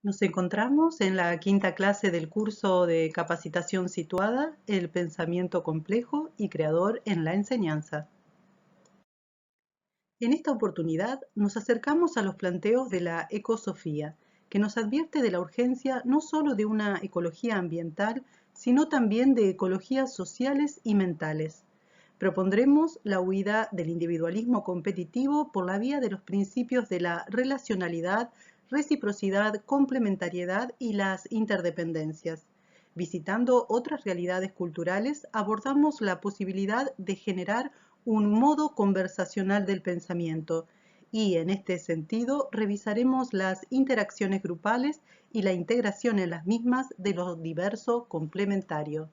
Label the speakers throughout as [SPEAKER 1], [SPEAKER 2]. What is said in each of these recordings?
[SPEAKER 1] Nos encontramos en la quinta clase del curso de capacitación situada, el pensamiento complejo y creador en la enseñanza. En esta oportunidad nos acercamos a los planteos de la ecosofía, que nos advierte de la urgencia no solo de una ecología ambiental, sino también de ecologías sociales y mentales. Propondremos la huida del individualismo competitivo por la vía de los principios de la relacionalidad, reciprocidad, complementariedad y las interdependencias. Visitando otras realidades culturales, abordamos la posibilidad de generar un modo conversacional del pensamiento y, en este sentido, revisaremos las interacciones grupales y la integración en las mismas de lo diverso complementario.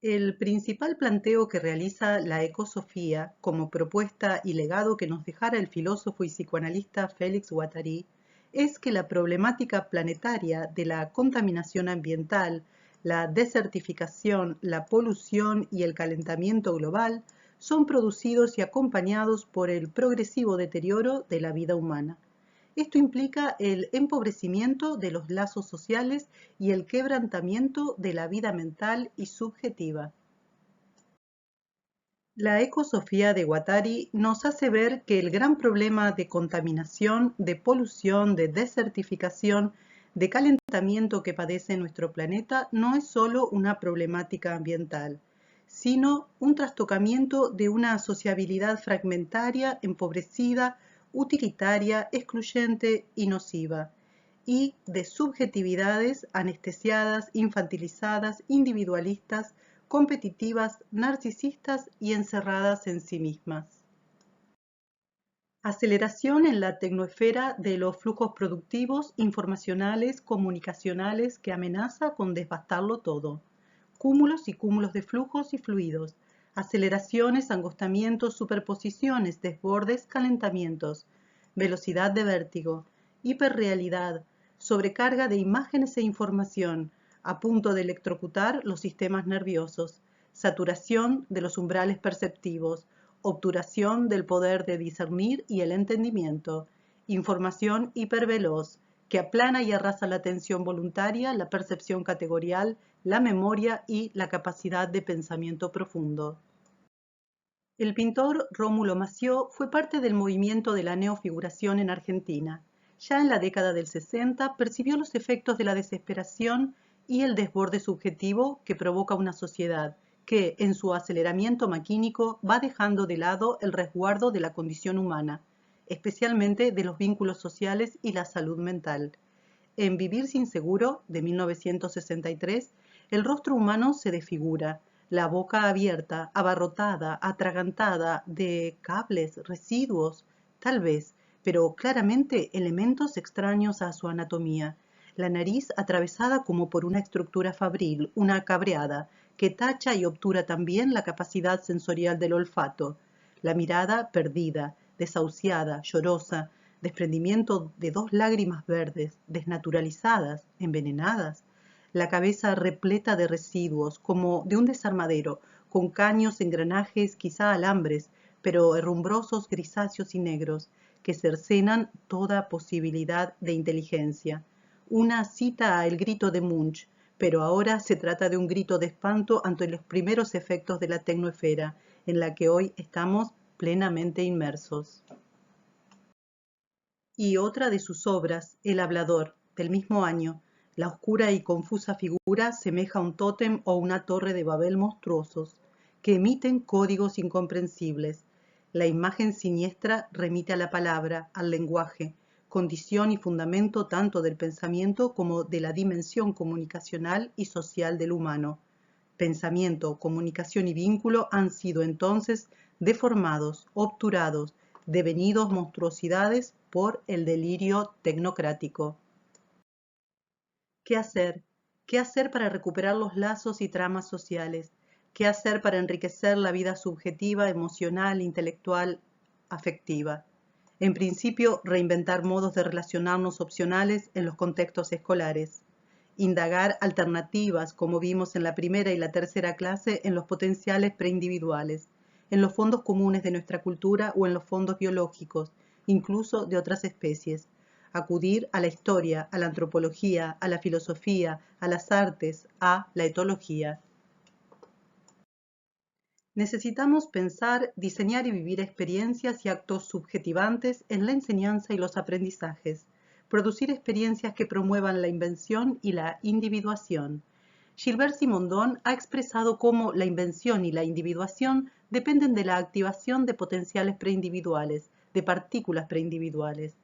[SPEAKER 1] El principal planteo que realiza la ecosofía como propuesta y legado que nos dejara el filósofo y psicoanalista Félix Guattari es que la problemática planetaria de la contaminación ambiental, la desertificación, la polución y el calentamiento global son producidos y acompañados por el progresivo deterioro de la vida humana. Esto implica el empobrecimiento de los lazos sociales y el quebrantamiento de la vida mental y subjetiva. La ecosofía de Guattari nos hace ver que el gran problema de contaminación, de polución, de desertificación, de calentamiento que padece nuestro planeta no es solo una problemática ambiental, sino un trastocamiento de una sociabilidad fragmentaria, empobrecida, utilitaria, excluyente y nociva, y de subjetividades anestesiadas, infantilizadas, individualistas, competitivas, narcisistas y encerradas en sí mismas. Aceleración en la tecnosfera de los flujos productivos, informacionales, comunicacionales que amenaza con devastarlo todo. Cúmulos y cúmulos de flujos y fluidos. Aceleraciones, angostamientos, superposiciones, desbordes, calentamientos. Velocidad de vértigo. Hiperrealidad. Sobrecarga de imágenes e información, a punto de electrocutar los sistemas nerviosos. Saturación de los umbrales perceptivos. Obturación del poder de discernir y el entendimiento, información hiperveloz, que aplana y arrasa la atención voluntaria, la percepción categorial, la memoria y la capacidad de pensamiento profundo. El pintor Rómulo Massieu fue parte del movimiento de la neofiguración en Argentina. Ya en la década del 60 percibió los efectos de la desesperación y el desborde subjetivo que provoca una sociedad que, en su aceleramiento maquínico, va dejando de lado el resguardo de la condición humana, especialmente de los vínculos sociales y la salud mental. En Vivir sin seguro, de 1963, el rostro humano se desfigura, la boca abierta, abarrotada, atragantada de cables, residuos, tal vez, pero claramente elementos extraños a su anatomía. La nariz atravesada como por una estructura fabril, una cabreada, que tacha y obtura también la capacidad sensorial del olfato. La mirada perdida, desahuciada, llorosa, desprendimiento de dos lágrimas verdes, desnaturalizadas, envenenadas, la cabeza repleta de residuos, como de un desarmadero, con caños, engranajes, quizá alambres, pero herrumbrosos, grisáceos y negros, que cercenan toda posibilidad de inteligencia. Una cita a El grito de Munch, pero ahora se trata de un grito de espanto ante los primeros efectos de la tecnosfera, en la que hoy estamos plenamente inmersos. Y otra de sus obras, El hablador, del mismo año, la oscura y confusa figura semeja a un tótem o una torre de Babel monstruosos, que emiten códigos incomprensibles. La imagen siniestra remite a la palabra, al lenguaje, condición y fundamento tanto del pensamiento como de la dimensión comunicacional y social del humano. Pensamiento, comunicación y vínculo han sido entonces deformados, obturados, devenidos monstruosidades por el delirio tecnocrático. ¿Qué hacer? ¿Qué hacer para recuperar los lazos y tramas sociales? ¿Qué hacer para enriquecer la vida subjetiva, emocional, intelectual, afectiva? En principio, reinventar modos de relacionarnos opcionales en los contextos escolares. Indagar alternativas, como vimos en la primera y la tercera clase, en los potenciales preindividuales, en los fondos comunes de nuestra cultura o en los fondos biológicos, incluso de otras especies. acudir a la historia, a la antropología, a la filosofía, a las artes, a la etología. Necesitamos pensar, diseñar y vivir experiencias y actos subjetivantes en la enseñanza y los aprendizajes, producir experiencias que promuevan la invención y la individuación. Gilbert Simondon ha expresado cómo la invención y la individuación dependen de la activación de potenciales preindividuales, de partículas preindividuales.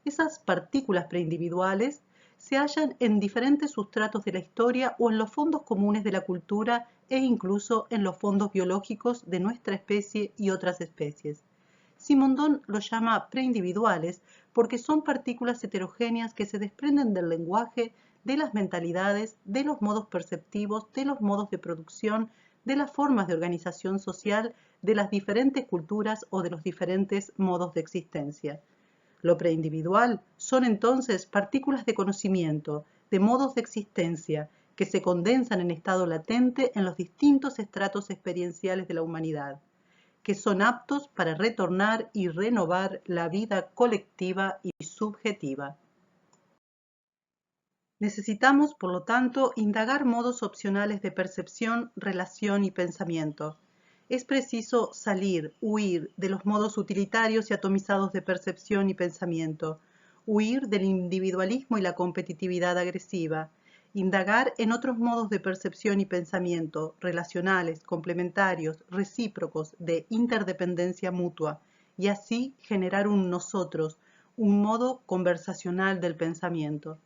[SPEAKER 1] Esas partículas preindividuales se hallan en diferentes sustratos de la historia o en los fondos comunes de la cultura e incluso en los fondos biológicos de nuestra especie y otras especies. Simondon los llama preindividuales porque son partículas heterogéneas que se desprenden del lenguaje, de las mentalidades, de los modos perceptivos, de los modos de producción, de las formas de organización social, de las diferentes culturas o de los diferentes modos de existencia. Lo preindividual son entonces partículas de conocimiento, de modos de existencia, que se condensan en estado latente en los distintos estratos experienciales de la humanidad, que son aptos para retornar y renovar la vida colectiva y subjetiva. Necesitamos, por lo tanto, indagar modos opcionales de percepción, relación y pensamiento. Es preciso salir, huir de los modos utilitarios y atomizados de percepción y pensamiento, huir del individualismo y la competitividad agresiva, indagar en otros modos de percepción y pensamiento, relacionales, complementarios, recíprocos, de interdependencia mutua, y así generar un nosotros, un modo conversacional del pensamiento.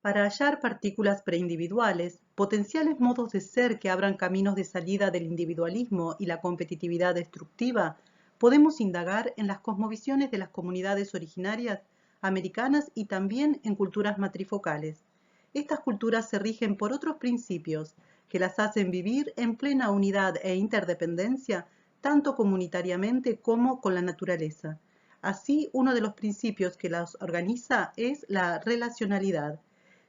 [SPEAKER 1] Para hallar partículas preindividuales, potenciales modos de ser que abran caminos de salida del individualismo y la competitividad destructiva, podemos indagar en las cosmovisiones de las comunidades originarias americanas y también en culturas matrifocales. Estas culturas se rigen por otros principios que las hacen vivir en plena unidad e interdependencia, tanto comunitariamente como con la naturaleza. Así, uno de los principios que las organiza es la relacionalidad.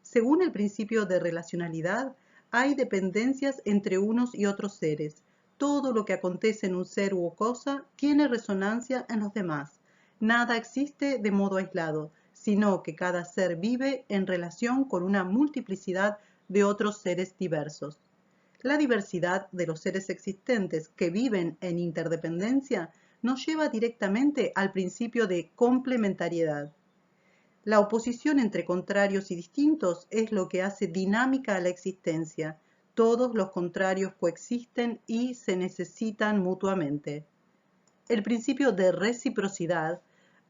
[SPEAKER 1] Según el principio de relacionalidad, hay dependencias entre unos y otros seres. Todo lo que acontece en un ser u cosa tiene resonancia en los demás. Nada existe de modo aislado, sino que cada ser vive en relación con una multiplicidad de otros seres diversos. La diversidad de los seres existentes que viven en interdependencia nos lleva directamente al principio de complementariedad. La oposición entre contrarios y distintos es lo que hace dinámica a la existencia. Todos los contrarios coexisten y se necesitan mutuamente. El principio de reciprocidad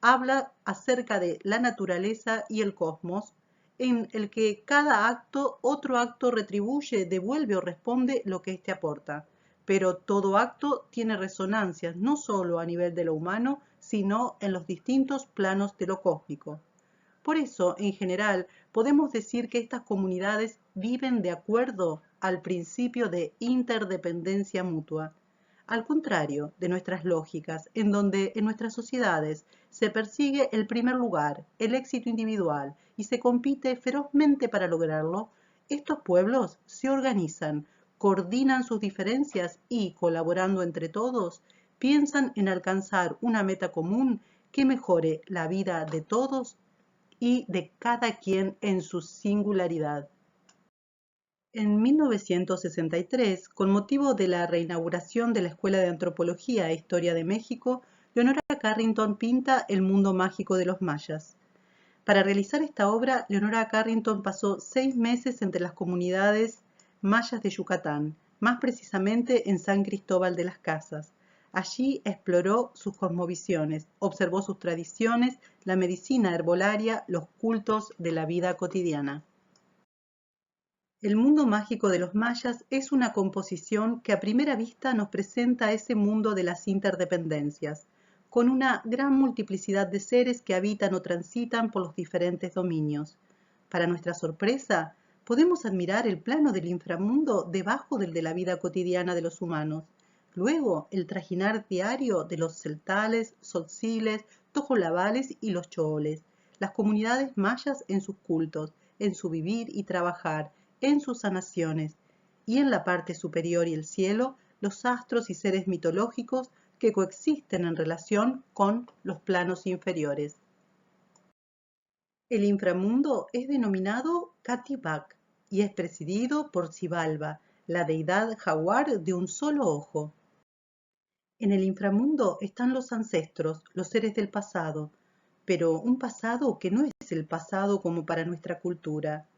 [SPEAKER 1] habla acerca de la naturaleza y el cosmos, en el que cada acto, otro acto retribuye, devuelve o responde lo que éste aporta. Pero todo acto tiene resonancias no solo a nivel de lo humano, sino en los distintos planos de lo cósmico. Por eso, en general, podemos decir que estas comunidades viven de acuerdo al principio de interdependencia mutua. Al contrario de nuestras lógicas, en donde en nuestras sociedades se persigue el primer lugar, el éxito individual, y se compite ferozmente para lograrlo, estos pueblos se organizan, coordinan sus diferencias y, colaborando entre todos, piensan en alcanzar una meta común que mejore la vida de todos y de cada quien en su singularidad. En 1963, con motivo de la reinauguración de la Escuela de Antropología e Historia de México, Leonora Carrington pinta El mundo mágico de los mayas. Para realizar esta obra, Leonora Carrington pasó 6 meses entre las comunidades mayas de Yucatán, más precisamente en San Cristóbal de las Casas. Allí exploró sus cosmovisiones, observó sus tradiciones, la medicina herbolaria, los cultos de la vida cotidiana. El mundo mágico de los mayas es una composición que a primera vista nos presenta ese mundo de las interdependencias, con una gran multiplicidad de seres que habitan o transitan por los diferentes dominios. Para nuestra sorpresa, podemos admirar el plano del inframundo debajo del de la vida cotidiana de los humanos. Luego, el trajinar diario de los celtales, tzotziles, tojolabales y los chooles, las comunidades mayas en sus cultos, en su vivir y trabajar, en sus sanaciones, y en la parte superior y el cielo, los astros y seres mitológicos que coexisten en relación con los planos inferiores. El inframundo es denominado Kati-Bak y es presidido por Xibalba, la deidad jaguar de un solo ojo. En el inframundo están los ancestros, los seres del pasado, pero un pasado que no es el pasado como para nuestra cultura.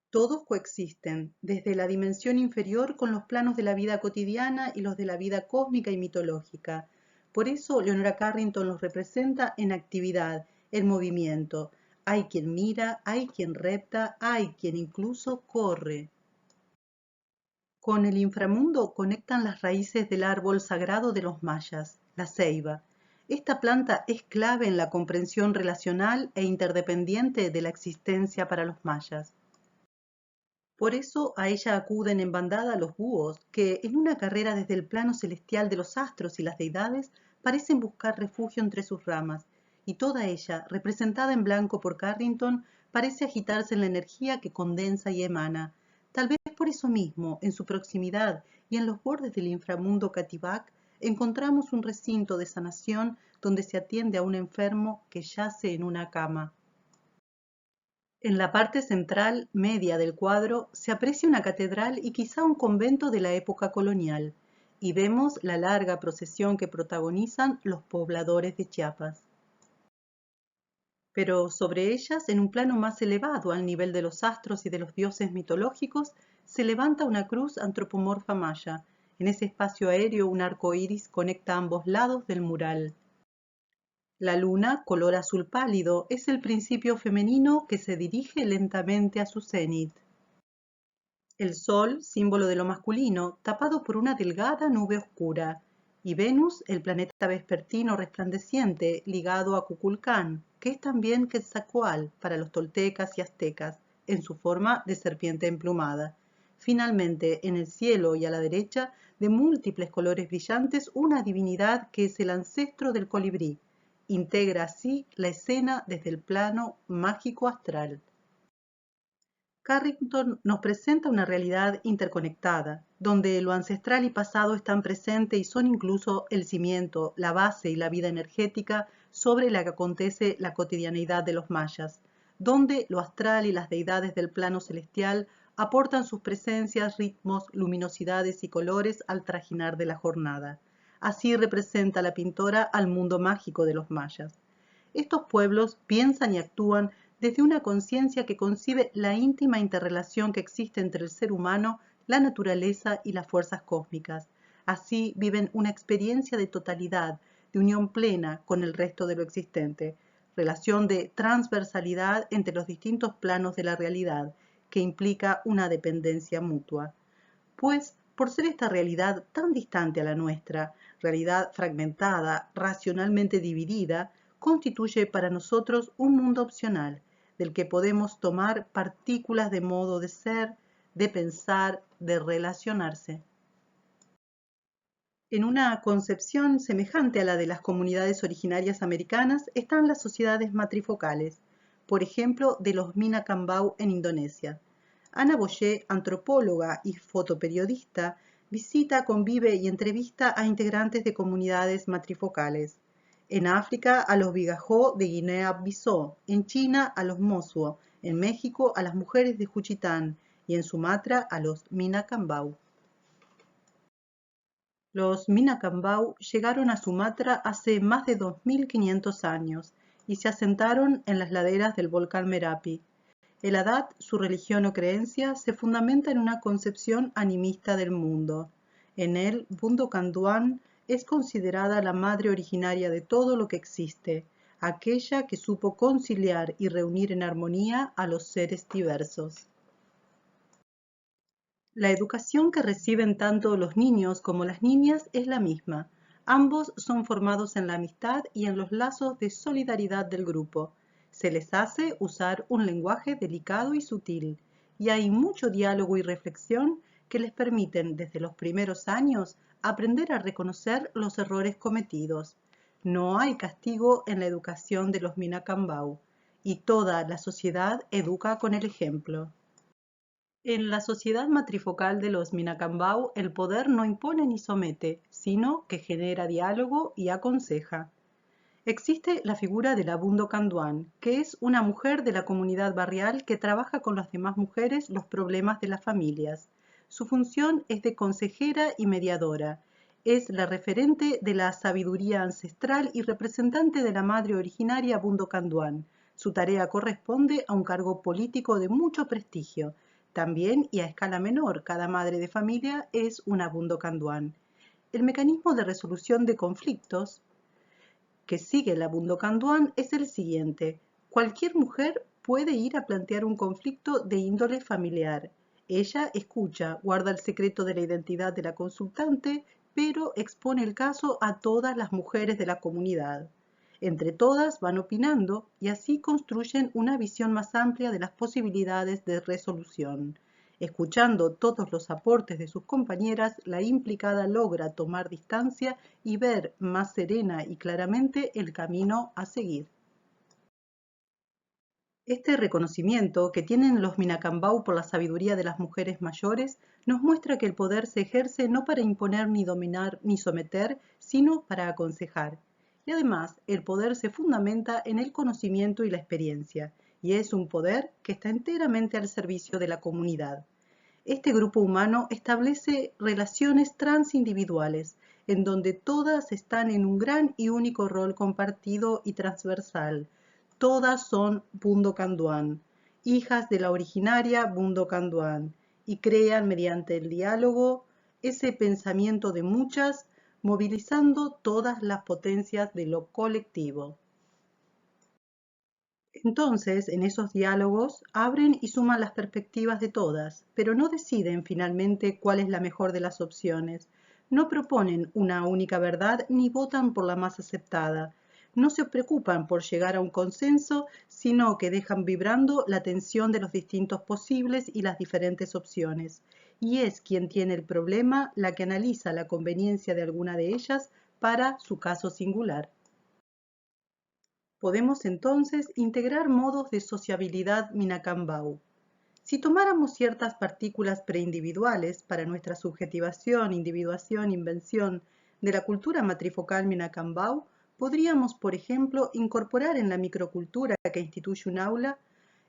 [SPEAKER 1] Todos coexisten, desde la dimensión inferior con los planos de la vida cotidiana y los de la vida cósmica y mitológica. Por eso Leonora Carrington los representa en actividad, en movimiento. Hay quien mira, hay quien repta, hay quien incluso corre. Con el inframundo conectan las raíces del árbol sagrado de los mayas, la ceiba. Esta planta es clave en la comprensión relacional e interdependiente de la existencia para los mayas. Por eso a ella acuden en bandada los búhos, que en una carrera desde el plano celestial de los astros y las deidades parecen buscar refugio entre sus ramas, y toda ella, representada en blanco por Carrington, parece agitarse en la energía que condensa y emana. Tal vez por eso mismo, en su proximidad y en los bordes del inframundo Katibac, encontramos un recinto de sanación donde se atiende a un enfermo que yace en una cama. En la parte central media del cuadro se aprecia una catedral y quizá un convento de la época colonial, y vemos la larga procesión que protagonizan los pobladores de Chiapas. Pero sobre ellas, en un plano más elevado al nivel de los astros y de los dioses mitológicos, se levanta una cruz antropomorfa maya. En ese espacio aéreo un arco iris conecta ambos lados del mural. La luna, color azul pálido, es el principio femenino que se dirige lentamente a su cenit. El Sol, símbolo de lo masculino, tapado por una delgada nube oscura, y Venus, el planeta vespertino resplandeciente, ligado a Cuculcán, que es también Quetzalcóatl para los toltecas y aztecas, en su forma de serpiente emplumada. Finalmente, en el cielo y a la derecha, de múltiples colores brillantes, una divinidad que es el ancestro del colibrí. Integra así la escena desde el plano mágico astral. Carrington nos presenta una realidad interconectada, donde lo ancestral y pasado están presentes y son incluso el cimiento, la base y la vida energética sobre la que acontece la cotidianeidad de los mayas, donde lo astral y las deidades del plano celestial aportan sus presencias, ritmos, luminosidades y colores al trajinar de la jornada. Así representa la pintora al mundo mágico de los mayas. Estos pueblos piensan y actúan desde una conciencia que concibe la íntima interrelación que existe entre el ser humano, la naturaleza y las fuerzas cósmicas. Así viven una experiencia de totalidad, de unión plena con el resto de lo existente, relación de transversalidad entre los distintos planos de la realidad, que implica una dependencia mutua. Pues, por ser esta realidad tan distante a la nuestra, realidad fragmentada, racionalmente dividida, constituye para nosotros un mundo opcional, del que podemos tomar partículas de modo de ser, de pensar, de relacionarse. En una concepción semejante a la de las comunidades originarias americanas están las sociedades matrifocales, por ejemplo, de los Minangkabau en Indonesia. Ana Boyer, antropóloga y fotoperiodista, visita, convive y entrevista a integrantes de comunidades matrifocales. En África a los Bigajó de Guinea-Bissau, en China a los Mosuo, en México a las mujeres de Juchitán y en Sumatra a los Minangkabau. Los Minangkabau llegaron a Sumatra hace más de 2500 años y se asentaron en las laderas del volcán Merapi. El Adat, su religión o creencia, se fundamenta en una concepción animista del mundo. En él, Bundo Kanduan es considerada la madre originaria de todo lo que existe, aquella que supo conciliar y reunir en armonía a los seres diversos. La educación que reciben tanto los niños como las niñas es la misma. Ambos son formados en la amistad y en los lazos de solidaridad del grupo. Se les hace usar un lenguaje delicado y sutil, y hay mucho diálogo y reflexión que les permiten desde los primeros años aprender a reconocer los errores cometidos. No hay castigo en la educación de los Minangkabau, y toda la sociedad educa con el ejemplo. En la sociedad matrifocal de los Minangkabau, el poder no impone ni somete, sino que genera diálogo y aconseja. Existe la figura de la Bundo Canduán, que es una mujer de la comunidad barrial que trabaja con las demás mujeres los problemas de las familias. Su función es de consejera y mediadora. Es la referente de la sabiduría ancestral y representante de la madre originaria Bundo Canduán. Su tarea corresponde a un cargo político de mucho prestigio. También, y a escala menor, cada madre de familia es una Bundo Canduán. El mecanismo de resolución de conflictos que sigue la Bundokanduan es el siguiente. Cualquier mujer puede ir a plantear un conflicto de índole familiar. Ella escucha, guarda el secreto de la identidad de la consultante, pero expone el caso a todas las mujeres de la comunidad. Entre todas van opinando y así construyen una visión más amplia de las posibilidades de resolución. Escuchando todos los aportes de sus compañeras, la implicada logra tomar distancia y ver más serena y claramente el camino a seguir. Este reconocimiento que tienen los Minacambau por la sabiduría de las mujeres mayores nos muestra que el poder se ejerce no para imponer ni dominar ni someter, sino para aconsejar. Y además, el poder se fundamenta en el conocimiento y la experiencia, y es un poder que está enteramente al servicio de la comunidad. Este grupo humano establece relaciones transindividuales, en donde todas están en un gran y único rol compartido y transversal. Todas son Bundokanduan, hijas de la originaria Bundokanduan, y crean mediante el diálogo ese pensamiento de muchas, movilizando todas las potencias de lo colectivo. Entonces, en esos diálogos, abren y suman las perspectivas de todas, pero no deciden finalmente cuál es la mejor de las opciones. No proponen una única verdad ni votan por la más aceptada. No se preocupan por llegar a un consenso, sino que dejan vibrando la tensión de los distintos posibles y las diferentes opciones. Y es quien tiene el problema la que analiza la conveniencia de alguna de ellas para su caso singular. Podemos entonces integrar modos de sociabilidad Minacambau. Si tomáramos ciertas partículas preindividuales para nuestra subjetivación, individuación, invención de la cultura matrifocal Minacambau, podríamos, por ejemplo, incorporar en la microcultura que instituye un aula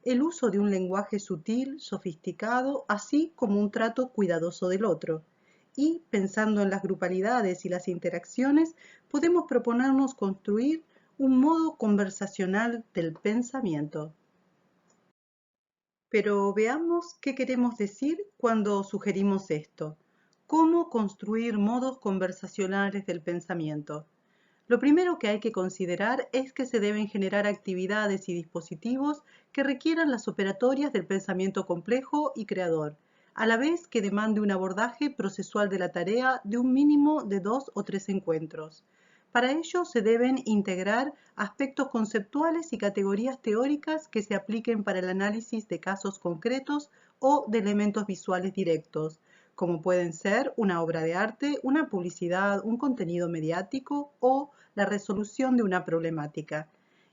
[SPEAKER 1] el uso de un lenguaje sutil, sofisticado, así como un trato cuidadoso del otro. Y, pensando en las grupalidades y las interacciones, podemos proponernos construir un modo conversacional del pensamiento. Pero veamos qué queremos decir cuando sugerimos esto. ¿Cómo construir modos conversacionales del pensamiento? Lo primero que hay que considerar es que se deben generar actividades y dispositivos que requieran las operatorias del pensamiento complejo y creador, a la vez que demande un abordaje procesual de la tarea de un mínimo de 2 o 3 encuentros. Para ello se deben integrar aspectos conceptuales y categorías teóricas que se apliquen para el análisis de casos concretos o de elementos visuales directos, como pueden ser una obra de arte, una publicidad, un contenido mediático o la resolución de una problemática.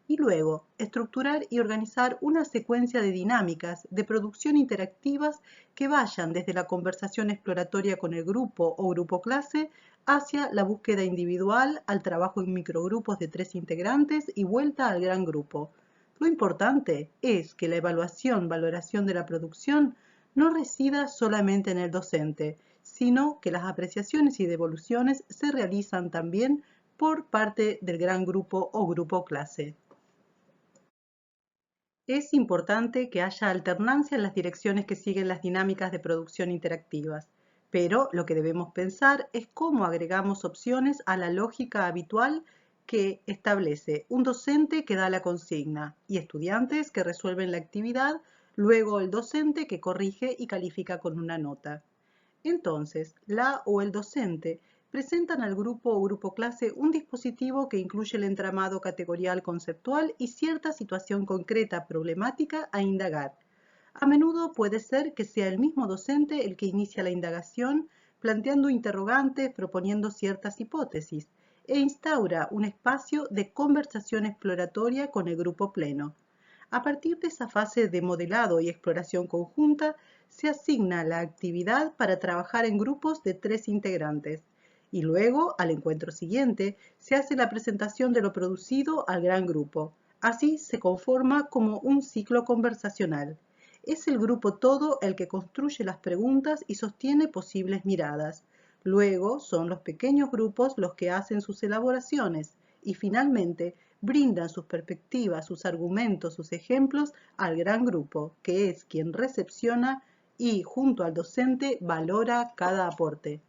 [SPEAKER 1] Y luego, estructurar y organizar una secuencia de dinámicas de producción interactivas que vayan desde la conversación exploratoria con el grupo o grupo clase hacia la búsqueda individual, al trabajo en microgrupos de 3 integrantes y vuelta al gran grupo. Lo importante es que la valoración de la producción no resida solamente en el docente, sino que las apreciaciones y devoluciones se realizan también por parte del gran grupo o grupo clase. Es importante que haya alternancia en las direcciones que siguen las dinámicas de producción interactivas, pero lo que debemos pensar es cómo agregamos opciones a la lógica habitual que establece un docente que da la consigna y estudiantes que resuelven la actividad, luego el docente que corrige y califica con una nota. Entonces, la o el docente presentan al grupo o grupo clase un dispositivo que incluye el entramado categorial conceptual y cierta situación concreta problemática a indagar. A menudo puede ser que sea el mismo docente el que inicia la indagación, planteando interrogantes, proponiendo ciertas hipótesis, e instaura un espacio de conversación exploratoria con el grupo pleno. A partir de esa fase de modelado y exploración conjunta, se asigna la actividad para trabajar en grupos de 3 integrantes. y luego, al encuentro siguiente, se hace la presentación de lo producido al gran grupo. Así se conforma como un ciclo conversacional. Es el grupo todo el que construye las preguntas y sostiene posibles miradas. Luego son los pequeños grupos los que hacen sus elaboraciones y finalmente brindan sus perspectivas, sus argumentos, sus ejemplos al gran grupo, que es quien recepciona y, junto al docente, valora cada aporte.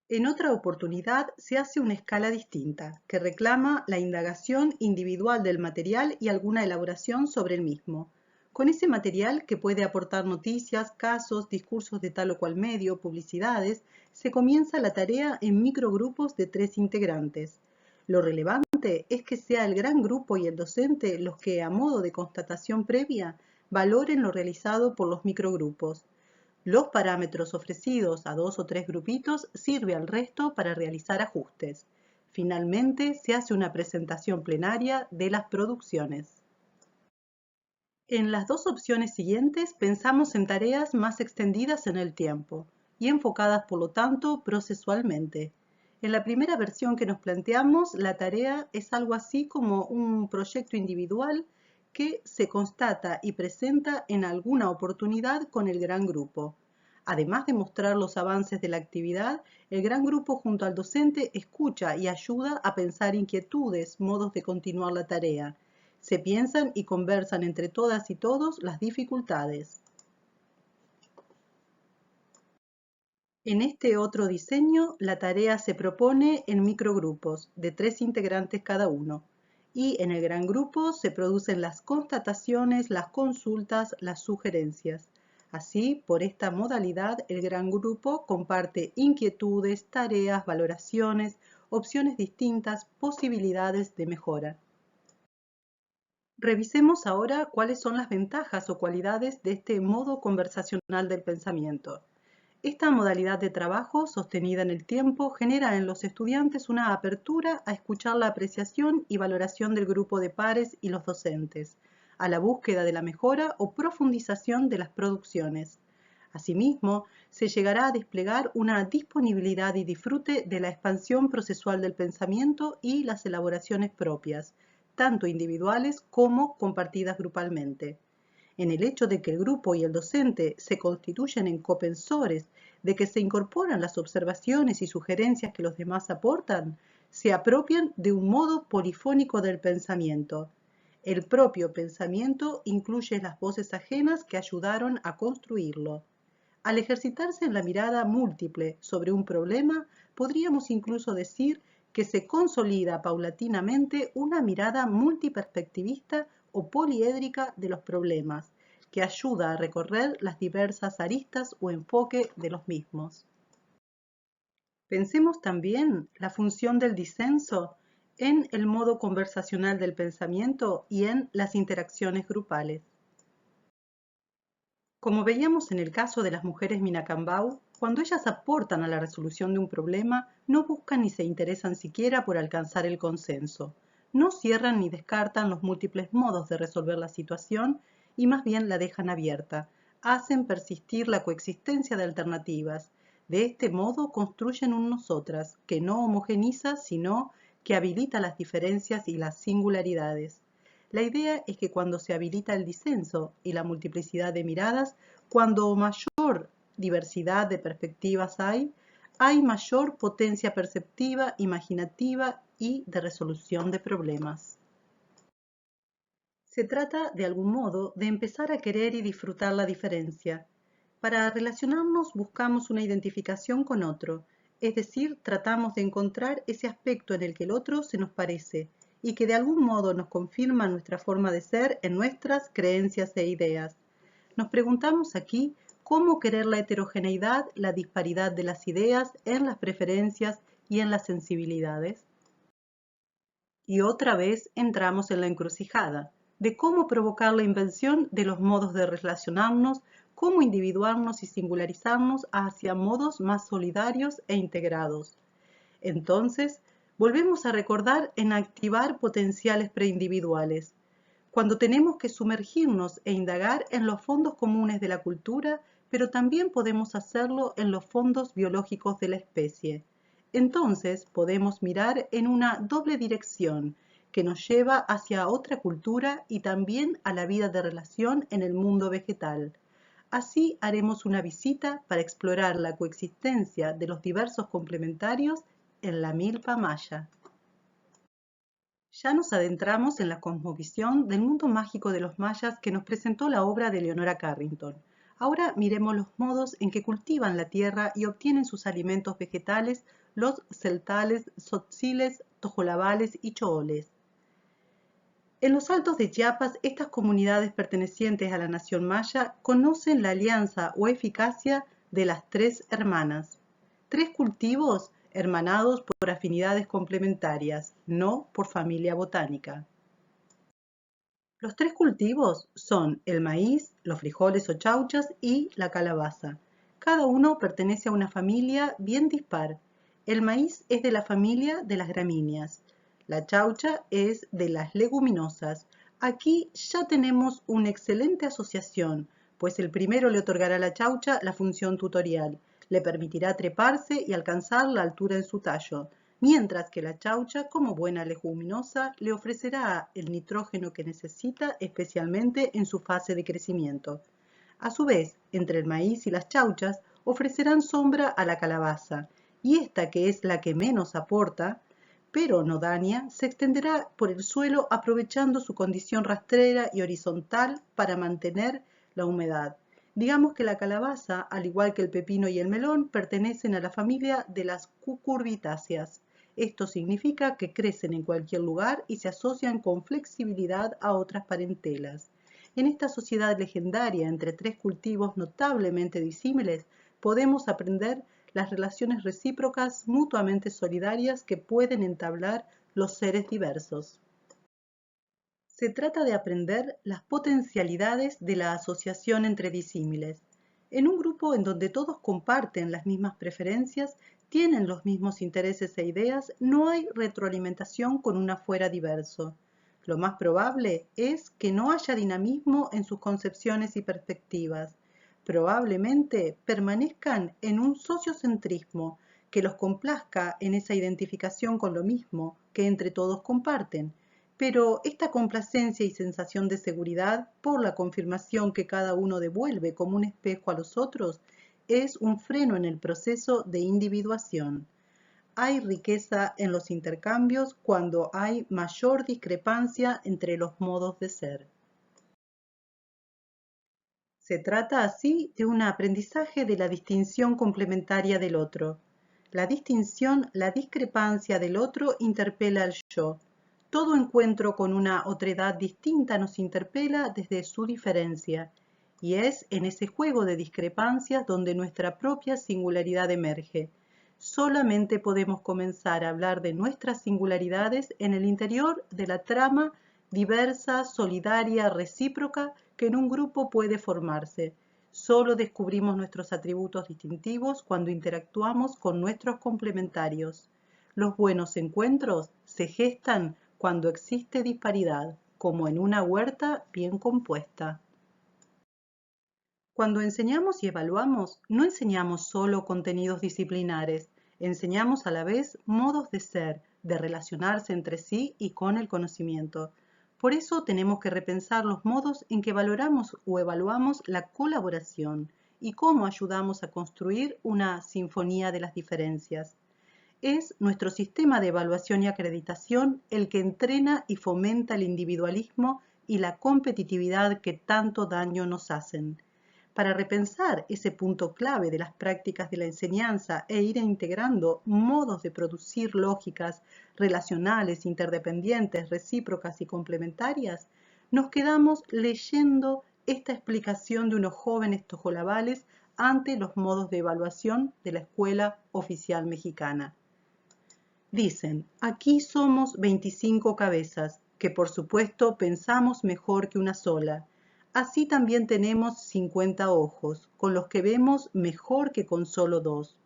[SPEAKER 1] En otra oportunidad se hace una escala distinta, que reclama la indagación individual del material y alguna elaboración sobre el mismo. Con ese material, que puede aportar noticias, casos, discursos de tal o cual medio, publicidades, se comienza la tarea en microgrupos de 3 integrantes. Lo relevante es que sea el gran grupo y el docente los que, a modo de constatación previa, valoren lo realizado por los microgrupos. Los parámetros ofrecidos a 2 o 3 grupitos sirve al resto para realizar ajustes. Finalmente, se hace una presentación plenaria de las producciones. En las dos opciones siguientes pensamos en tareas más extendidas en el tiempo y enfocadas, por lo tanto, procesualmente. En la primera versión que nos planteamos, la tarea es algo así como un proyecto individual que se constata y presenta en alguna oportunidad con el gran grupo. Además de mostrar los avances de la actividad, el gran grupo junto al docente escucha y ayuda a pensar inquietudes, modos de continuar la tarea. Se piensan y conversan entre todas y todos las dificultades. En este otro diseño, la tarea se propone en microgrupos de 3 integrantes cada uno, y en el gran grupo se producen las constataciones, las consultas, las sugerencias. Así, por esta modalidad, el gran grupo comparte inquietudes, tareas, valoraciones, opciones distintas, posibilidades de mejora. Revisemos ahora cuáles son las ventajas o cualidades de este modo conversacional del pensamiento. Esta modalidad de trabajo sostenida en el tiempo genera en los estudiantes una apertura a escuchar la apreciación y valoración del grupo de pares y los docentes, a la búsqueda de la mejora o profundización de las producciones. Asimismo, se llegará a desplegar una disponibilidad y disfrute de la expansión procesual del pensamiento y las elaboraciones propias, tanto individuales como compartidas grupalmente. En el hecho de que el grupo y el docente se constituyen en copensores, de que se incorporan las observaciones y sugerencias que los demás aportan, se apropian de un modo polifónico del pensamiento. El propio pensamiento incluye las voces ajenas que ayudaron a construirlo. Al ejercitarse en la mirada múltiple sobre un problema, podríamos incluso decir que se consolida paulatinamente una mirada multiperspectivista o poliédrica de los problemas, que ayuda a recorrer las diversas aristas o enfoque de los mismos. Pensemos también la función del disenso en el modo conversacional del pensamiento y en las interacciones grupales. Como veíamos en el caso de las mujeres Minacambau, cuando ellas aportan a la resolución de un problema, no buscan ni se interesan siquiera por alcanzar el consenso. No cierran ni descartan los múltiples modos de resolver la situación y más bien la dejan abierta. Hacen persistir la coexistencia de alternativas. De este modo construyen un nosotras que no homogeniza, sino que habilita las diferencias y las singularidades. La idea es que cuando se habilita el disenso y la multiplicidad de miradas, cuando mayor diversidad de perspectivas hay mayor potencia perceptiva, imaginativa y de resolución de problemas. Se trata, de algún modo, de empezar a querer y disfrutar la diferencia. Para relacionarnos buscamos una identificación con otro, es decir, tratamos de encontrar ese aspecto en el que el otro se nos parece y que de algún modo nos confirma nuestra forma de ser en nuestras creencias e ideas. Nos preguntamos aquí cómo querer la heterogeneidad, la disparidad de las ideas en las preferencias y en las sensibilidades. Y otra vez entramos en la encrucijada de cómo provocar la invención de los modos de relacionarnos, cómo individuarnos y singularizarnos hacia modos más solidarios e integrados. Entonces, volvemos a recordar en activar potenciales preindividuales. Cuando tenemos que sumergirnos e indagar en los fondos comunes de la cultura, pero también podemos hacerlo en los fondos biológicos de la especie. Entonces podemos mirar en una doble dirección que nos lleva hacia otra cultura y también a la vida de relación en el mundo vegetal. Así haremos una visita para explorar la coexistencia de los diversos complementarios en la milpa maya. Ya nos adentramos en la cosmovisión del mundo mágico de los mayas que nos presentó la obra de Leonora Carrington. Ahora miremos los modos en que cultivan la tierra y obtienen sus alimentos vegetales los celtales, tzotziles, tojolabales y chooles. En los Altos de Chiapas, estas comunidades pertenecientes a la nación maya conocen la alianza o eficacia de las tres hermanas. Tres cultivos hermanados por afinidades complementarias, no por familia botánica. Los tres cultivos son el maíz, los frijoles o chauchas y la calabaza. Cada uno pertenece a una familia bien dispar. El maíz es de la familia de las gramíneas. La chaucha es de las leguminosas. Aquí ya tenemos una excelente asociación, pues el primero le otorgará a la chaucha la función tutorial. Le permitirá treparse y alcanzar la altura en su tallo, mientras que la chaucha, como buena leguminosa, le ofrecerá el nitrógeno que necesita, especialmente en su fase de crecimiento. A su vez, entre el maíz y las chauchas, ofrecerán sombra a la calabaza, y esta, que es la que menos aporta, pero no daña, se extenderá por el suelo aprovechando su condición rastrera y horizontal para mantener la humedad. Digamos que la calabaza, al igual que el pepino y el melón, pertenecen a la familia de las cucurbitáceas. Esto significa que crecen en cualquier lugar y se asocian con flexibilidad a otras parentelas. En esta sociedad legendaria entre tres cultivos notablemente disímiles, podemos aprender las relaciones recíprocas mutuamente solidarias que pueden entablar los seres diversos. Se trata de aprender las potencialidades de la asociación entre disímiles. En un grupo en donde todos comparten las mismas preferencias, tienen los mismos intereses e ideas, no hay retroalimentación con un afuera diverso. Lo más probable es que no haya dinamismo en sus concepciones y perspectivas. Probablemente permanezcan en un sociocentrismo que los complazca en esa identificación con lo mismo que entre todos comparten. Pero esta complacencia y sensación de seguridad por la confirmación que cada uno devuelve como un espejo a los otros es un freno en el proceso de individuación. Hay riqueza en los intercambios cuando hay mayor discrepancia entre los modos de ser. Se trata así de un aprendizaje de la distinción complementaria del otro. La distinción, la discrepancia del otro interpela al yo. Todo encuentro con una otredad distinta nos interpela desde su diferencia, y es en ese juego de discrepancias donde nuestra propia singularidad emerge. Solamente podemos comenzar a hablar de nuestras singularidades en el interior de la trama diversa, solidaria, recíproca que en un grupo puede formarse. Solo descubrimos nuestros atributos distintivos cuando interactuamos con nuestros complementarios. Los buenos encuentros se gestan cuando existe disparidad, como en una huerta bien compuesta. Cuando enseñamos y evaluamos, no enseñamos solo contenidos disciplinares, enseñamos a la vez modos de ser, de relacionarse entre sí y con el conocimiento. Por eso tenemos que repensar los modos en que valoramos o evaluamos la colaboración y cómo ayudamos a construir una sinfonía de las diferencias. Es nuestro sistema de evaluación y acreditación el que entrena y fomenta el individualismo y la competitividad que tanto daño nos hacen. Para repensar ese punto clave de las prácticas de la enseñanza e ir integrando modos de producir lógicas relacionales, interdependientes, recíprocas y complementarias, nos quedamos leyendo esta explicación de unos jóvenes tojolabales ante los modos de evaluación de la Escuela Oficial Mexicana. Dicen, aquí somos 25 cabezas, que por supuesto pensamos mejor que una sola. Así también tenemos 50 ojos, con los que vemos mejor que con solo 2.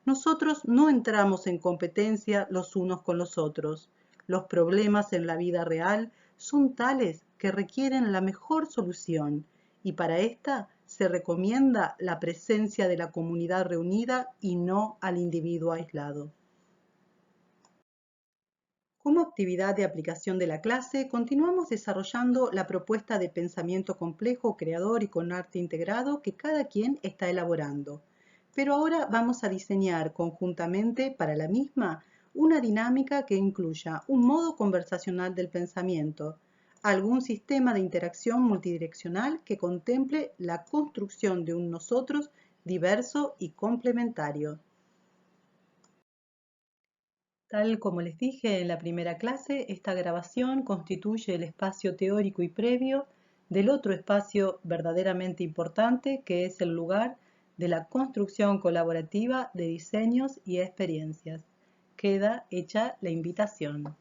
[SPEAKER 1] Nosotros no entramos en competencia los unos con los otros. Los problemas en la vida real son tales que requieren la mejor solución, y para esta se recomienda la presencia de la comunidad reunida y no al individuo aislado. Como actividad de aplicación de la clase, continuamos desarrollando la propuesta de pensamiento complejo, creador y con arte integrado que cada quien está elaborando. Pero ahora vamos a diseñar conjuntamente para la misma una dinámica que incluya un modo conversacional del pensamiento, algún sistema de interacción multidireccional que contemple la construcción de un nosotros diverso y complementario. Tal como les dije en la primera clase, esta grabación constituye el espacio teórico y previo del otro espacio verdaderamente importante, que es el lugar de la construcción colaborativa de diseños y experiencias. Queda hecha la invitación.